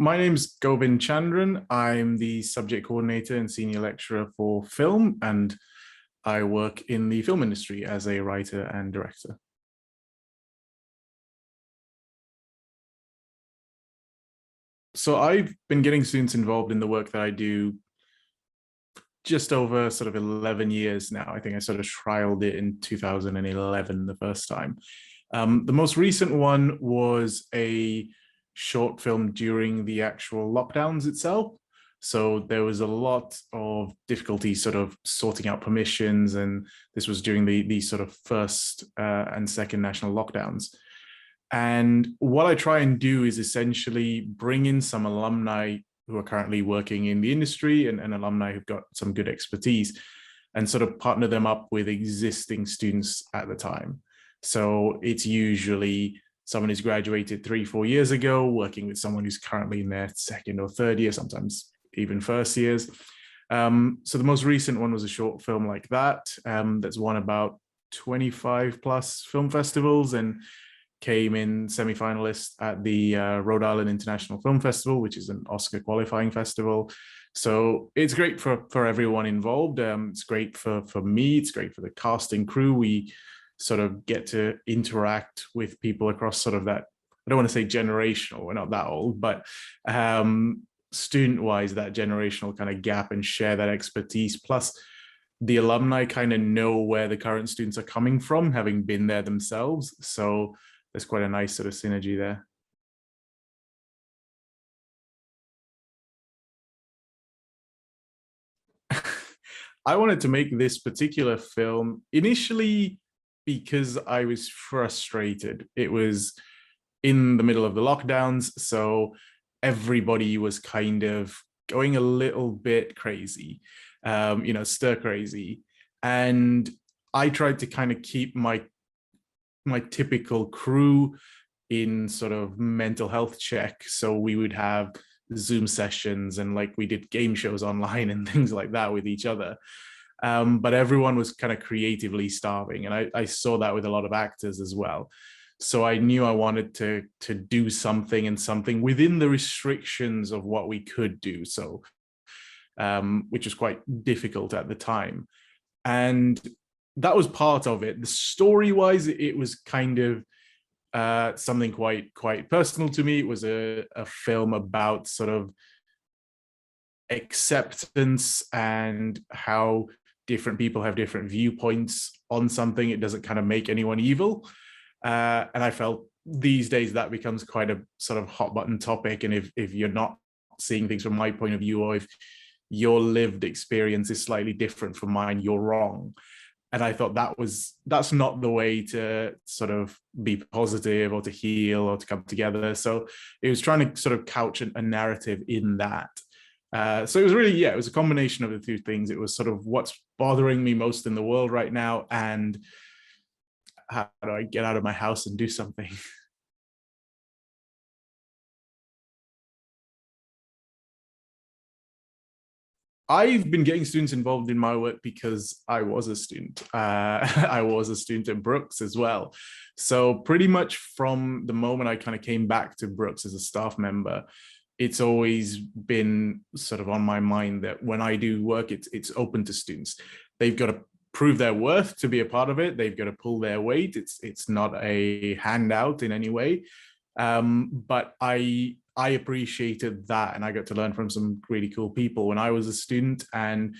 My name's Govind Chandran. I'm the subject coordinator and senior lecturer for film, and I work in the film industry as a writer and director. So I've been getting students involved in the work that I do just over sort of 11 years now. I think I sort of trialed it in 2011 the first time. The most recent one was a short film during the actual lockdowns itself. So there was a lot of difficulty sort of sorting out permissions, and this was during the sort of first and second national lockdowns. And what I try and do is essentially bring in some alumni who are currently working in the industry and alumni who've got some good expertise, and sort of partner them up with existing students at the time. So it's usually someone who's graduated 3-4 years ago, working with someone who's currently in their second or third year, sometimes even first years. So the most recent one was a short film like that, that's won about 25 plus film festivals and came in semi-finalist at the Rhode Island International Film Festival, which is an Oscar qualifying festival. So it's great for everyone involved. It's great for me. It's great for the cast and crew. We sort of get to interact with people across sort of that, I don't want to say generational, we're not that old, but student-wise, that generational kind of gap, and share that expertise. Plus, the alumni kind of know where the current students are coming from, having been there themselves. So there's quite a nice sort of synergy there. I wanted to make this particular film initially because I was frustrated. It was in the middle of the lockdowns, so everybody was kind of going a little bit crazy, stir crazy. And I tried to kind of keep my typical crew in sort of mental health check. So we would have Zoom sessions and like we did game shows online and things like that with each other. But everyone was kind of creatively starving. And I saw that with a lot of actors as well. So I knew I wanted to do something within the restrictions of what we could do. So, which was quite difficult at the time. And that was part of it. The story-wise, it was kind of something quite personal to me. It was a film about sort of acceptance and how different people have different viewpoints on something. It doesn't kind of make anyone evil. And I felt these days that becomes quite a sort of hot button topic. And if you're not seeing things from my point of view, or if your lived experience is slightly different from mine, you're wrong. And I thought that's not the way to sort of be positive or to heal or to come together. So it was trying to sort of couch a narrative in that. So it was really, yeah, it was a combination of the two things. It was sort of what's bothering me most in the world right now, and how do I get out of my house and do something? I've been getting students involved in my work because I was a student. I was a student at Brookes as well. So pretty much from the moment I kind of came back to Brookes as a staff member, it's always been sort of on my mind that when I do work, it's open to students. They've got to prove their worth to be a part of it. They've got to pull their weight. It's not a handout in any way. But I appreciated that, and I got to learn from some really cool people when I was a student, and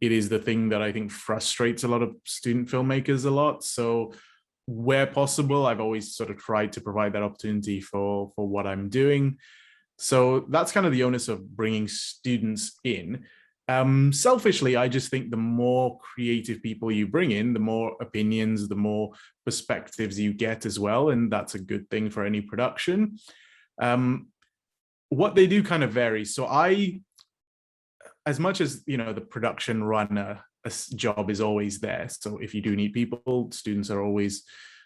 it is the thing that I think frustrates a lot of student filmmakers a lot. So where possible, I've always sort of tried to provide that opportunity for what I'm doing. So that's kind of the onus of bringing students in. Selfishly, I just think the more creative people you bring in, the more opinions, the more perspectives you get as well. And that's a good thing for any production. What they do kind of varies. So as much as, the production runner job is always there. So if you do need people, students are always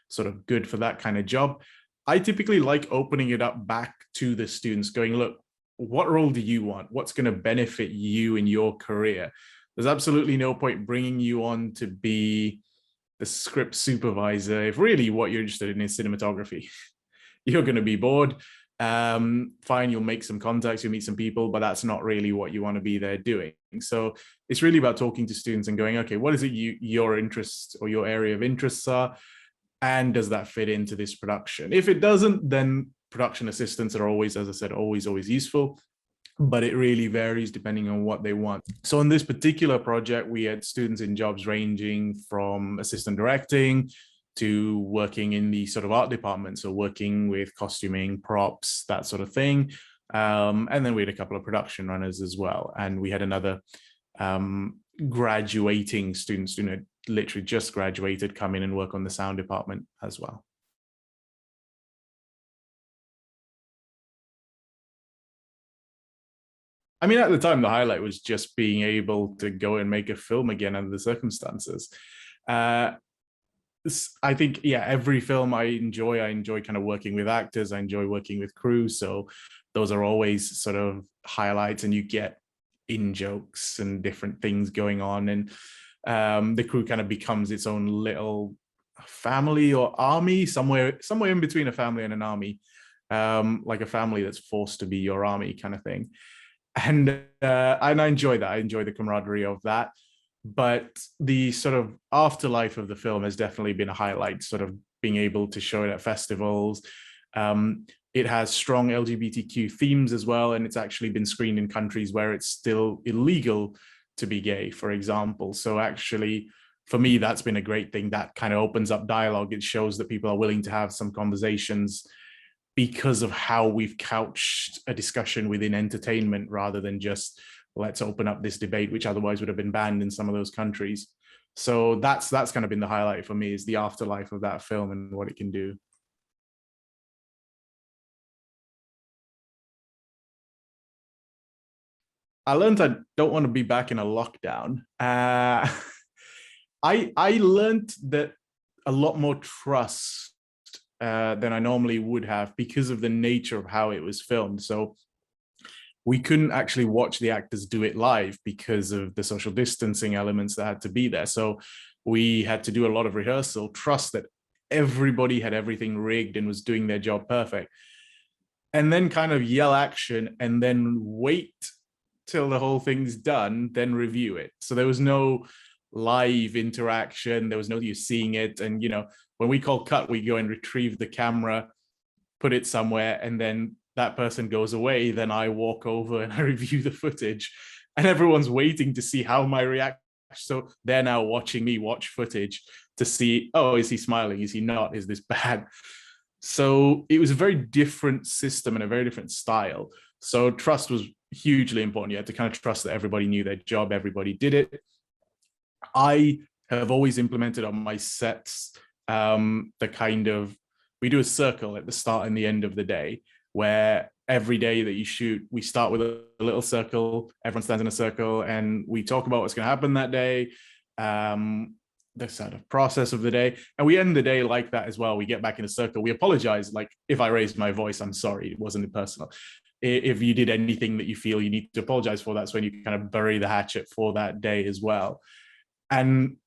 sort of good for that kind of job. I typically like opening it up back to the students, going, look, what role do you want? What's going to benefit you in your career? There's absolutely no point bringing you on to be the script supervisor if really what you're interested in is cinematography. You're going to be bored. Fine, you'll make some contacts, you'll meet some people, but that's not really what you want to be there doing. So it's really about talking to students and going, okay, what is it your interest or your area of interests are, and does that fit into this production? If it doesn't, then production assistants are always, as I said, always useful, but it really varies depending on what they want. So on this particular project, we had students in jobs ranging from assistant directing to working in the sort of art department, so working with costuming, props, that sort of thing. And then we had a couple of production runners as well. And we had another graduating student literally just graduated, come in and work on the sound department as well. I mean, at the time, the highlight was just being able to go and make a film again under the circumstances. I think, yeah, every film I enjoy kind of working with actors. I enjoy working with crew. So those are always sort of highlights, and you get in jokes and different things going on. And the crew kind of becomes its own little family or army, somewhere in between a family and an army, like a family that's forced to be your army kind of thing. And I enjoy that. I enjoy the camaraderie of that. But the sort of afterlife of the film has definitely been a highlight, sort of being able to show it at festivals. It has strong LGBTQ themes as well, and it's actually been screened in countries where it's still illegal to be gay, for example. So actually, for me, that's been a great thing. That kind of opens up dialogue. It shows that people are willing to have some conversations because of how we've couched a discussion within entertainment, rather than just let's open up this debate, which otherwise would have been banned in some of those countries. So that's kind of been the highlight for me, is the afterlife of that film and what it can do. I learned I don't want to be back in a lockdown. I learned that a lot more trust than I normally would have, because of the nature of how it was filmed. So we couldn't actually watch the actors do it live because of the social distancing elements that had to be there. So we had to do a lot of rehearsal, trust that everybody had everything rigged and was doing their job perfect, and then kind of yell action and then wait till the whole thing's done, then review it. So there was no live interaction. There was no you seeing it. And, when we call cut, we go and retrieve the camera, put it somewhere, and then that person goes away. Then I walk over and I review the footage, and everyone's waiting to see how my reaction. So they're now watching me watch footage to see, oh, is he smiling? Is he not? Is this bad? So it was a very different system and a very different style. So trust was hugely important. You had to kind of trust that everybody knew their job, everybody did it. I have always implemented on my sets the kind of, we do a circle at the start and the end of the day, where every day that you shoot, we start with a little circle, everyone stands in a circle, and we talk about what's going to happen that day, the sort of process of the day, and we end the day like that as well. We get back in a circle, we apologize, like if I raised my voice, I'm sorry, it wasn't personal. If you did anything that you feel you need to apologize for, that's when you kind of bury the hatchet for that day as well. And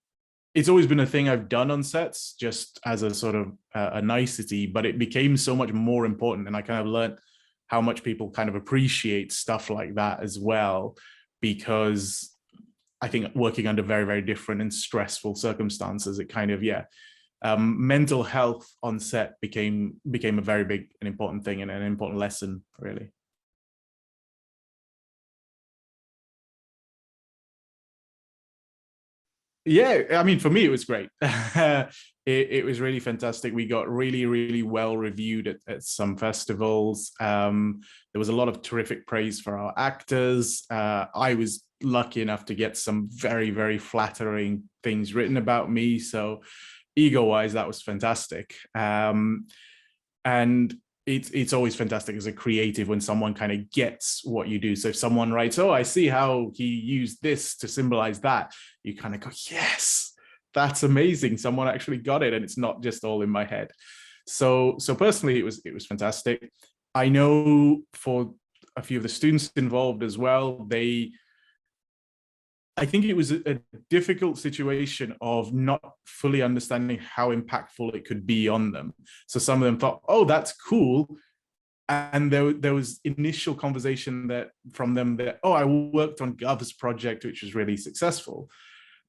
it's always been a thing I've done on sets, just as a sort of a nicety, but it became so much more important. And I kind of learned how much people kind of appreciate stuff like that as well, because I think working under very, very different and stressful circumstances, it kind of, mental health on set became a very big and important thing, and an important lesson, really. Yeah, I mean, for me, it was great. It was really fantastic. We got really, really well reviewed at some festivals. There was a lot of terrific praise for our actors. I was lucky enough to get some very, very flattering things written about me. So ego-wise, that was fantastic. And it's always fantastic as a creative when someone kind of gets what you do. So if someone writes, oh, I see how he used this to symbolize that, you kind of go, yes, that's amazing. Someone actually got it, and it's not just all in my head. So personally, it was fantastic. I know for a few of the students involved as well, I think it was a difficult situation of not fully understanding how impactful it could be on them. So some of them thought, oh, that's cool, And there was initial conversation that from them that, oh, I worked on Gov's project, which was really successful.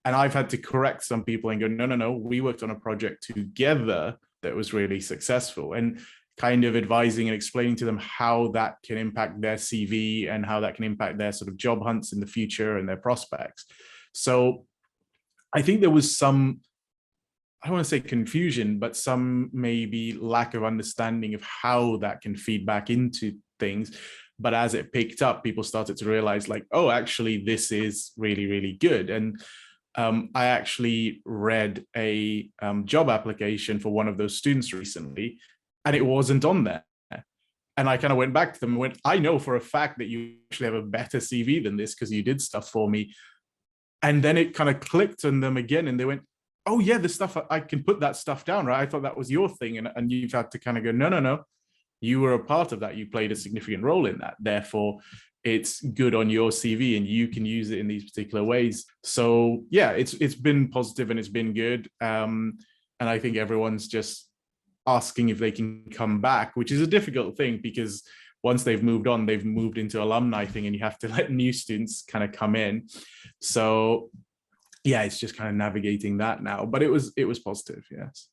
And I've had to correct some people and go, no, no, no, we worked on a project together that was really successful, and kind of advising and explaining to them how that can impact their CV and how that can impact their sort of job hunts in the future and their prospects. So I think there was some, I don't want to say confusion, but some maybe lack of understanding of how that can feed back into things. But as it picked up, people started to realize like, oh, actually, this is really, really good. And I actually read a job application for one of those students recently, and it wasn't on there. And I kind of went back to them and went, I know for a fact that you actually have a better CV than this because you did stuff for me. And then it kind of clicked on them again, and they went, oh yeah, the stuff, I can put that stuff down, right? I thought that was your thing. And you've had to kind of go, no, no, no. You were a part of that. You played a significant role in that. Therefore, it's good on your CV and you can use it in these particular ways. So yeah, it's been positive and it's been good. And I think everyone's just asking if they can come back, which is a difficult thing because once they've moved on, they've moved into alumni thing, and you have to let new students kind of come in. So yeah, it's just kind of navigating that now, but it was positive, yes.